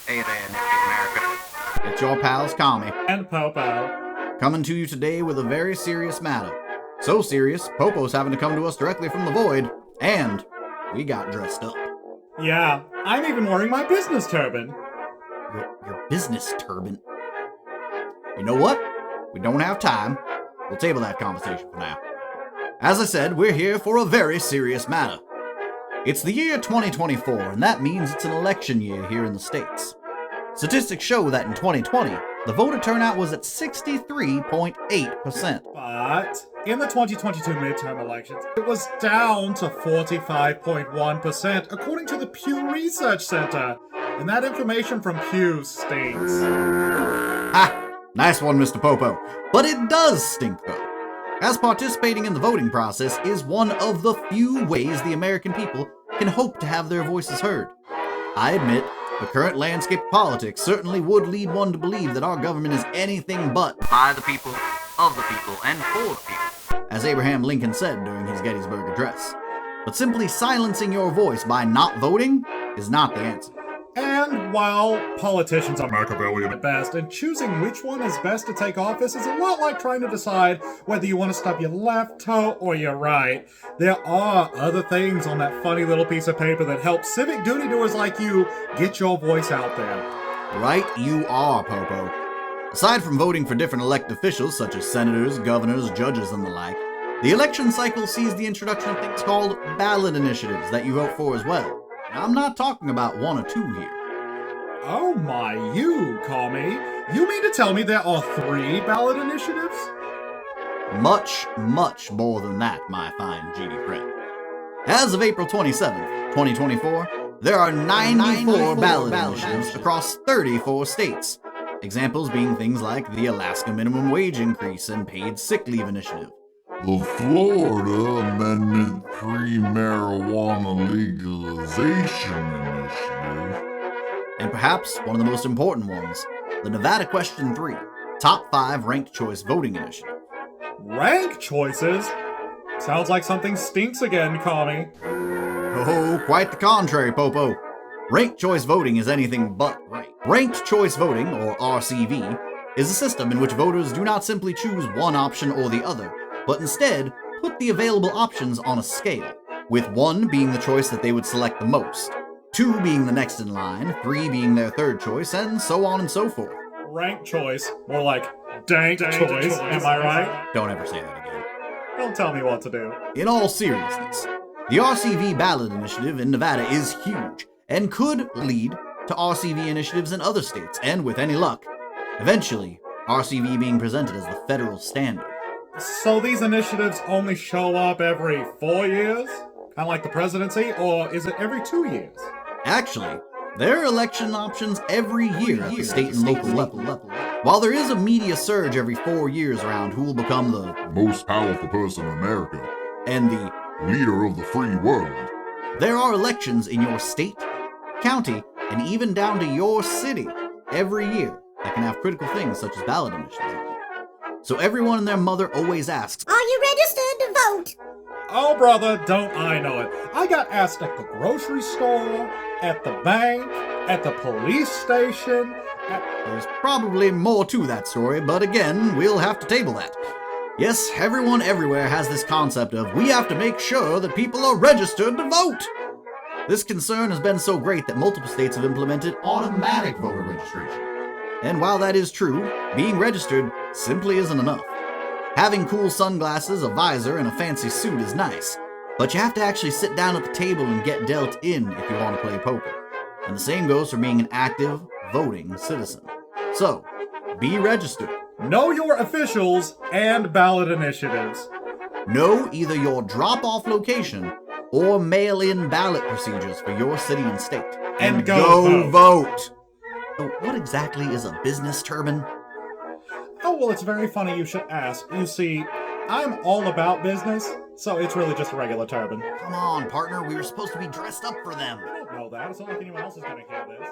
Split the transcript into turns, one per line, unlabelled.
Hey there, Nifty America.
It's your pals Kami
and Popo,
coming to you today with a very serious matter. So serious, Popo's having to come to us directly from the void, and we got dressed up.
Yeah, I'm even wearing my business turban.
Your business turban? You know what? We don't have time. We'll table that conversation for now. As I said, we're here for a very serious matter. It's the year 2024, and that means it's an election year here in the States. Statistics show that in 2020, the voter turnout was at 63.8%.
But in the 2022 midterm elections, it was down to 45.1%, according to the Pew Research Center. And that information from Pew stinks.
Ha! Nice one, Mr. Popo. But it does stink, though, as participating in the voting process is one of the few ways the American people can hope to have their voices heard. I admit, the current landscape of politics certainly would lead one to believe that our government is anything but
By the people, of the people, and for the people.
as Abraham Lincoln said during his Gettysburg Address. But simply silencing your voice by not voting is not the answer.
And while politicians are Machiavellian at best, and choosing which one is best to take office is a lot like trying to decide whether you want to stub your left toe or your right, there are other things on that funny little piece of paper that help civic duty doers like you get your voice out there.
Right you are, Popo. Aside from voting for different elected officials such as senators, governors, judges, and the like, the election cycle sees the introduction of things called ballot initiatives that you vote for as well. Now, I'm not talking about one or two here.
Oh my, you, Kami. You mean to tell me there are 3 ballot initiatives?
Much, much more than that, my fine GD friend. As of April 27th, 2024, there are 94 ballot initiatives across 34 states. Examples being things like the Alaska minimum wage increase and paid sick leave initiative,
The Florida Amendment Pre-Marijuana Legalization Initiative.
and perhaps one of the most important ones, the Nevada Question 3, Top 5 Ranked Choice Voting Initiative.
Rank choices? Sounds like something stinks again, Kami.
Oh, quite the contrary, Popo. Ranked choice voting is anything but right. Ranked choice voting, or RCV, is a system in which voters do not simply choose one option or the other, but instead put the available options on a scale, with 1 being the choice that they would select the most, 2 being the next in line, 3 being their third choice, and so on and so forth.
Rank choice, more like dank choice, am I right?
Don't ever say that again.
Don't tell me what to do.
In all seriousness, the RCV ballot initiative in Nevada is huge, and could lead to RCV initiatives in other states, and with any luck, eventually, RCV being presented as the federal standard.
So these initiatives only show up every 4 years? Kind of like the presidency, or is it every 2 years?
Actually, there are election options every year at the state and local level. While there is a media surge every 4 years around who will become the
Most powerful person in America.
and the,
Leader of the free world.
there are elections in your state, county, and even down to your city every year that can have critical things such as ballot initiatives. So everyone and their mother always asks,
Are you registered to vote?
Oh, brother, don't I know it. I got asked at the grocery store, at the bank, at the police station,
there's probably more to that story, but again, we'll have to table that. Yes, everyone everywhere has this concept of we have to make sure that people are registered to vote. This concern has been so great that multiple states have implemented automatic voter registration. And while that is true, being registered simply isn't enough. Having cool sunglasses, a visor, and a fancy suit is nice, but you have to actually sit down at the table and get dealt in if you want to play poker. And the same goes for being an active, voting citizen. So, be registered.
know your officials, and ballot initiatives.
Know either your drop-off location or mail-in ballot procedures for your city and state.
And go
vote! So what exactly is a business turban?
Oh, well, it's very funny you should ask. You see, I'm all about business, so it's really just a regular turban.
Come on, partner, we were supposed to be dressed up for them.
I don't know that. It's not like anyone else is gonna hear this.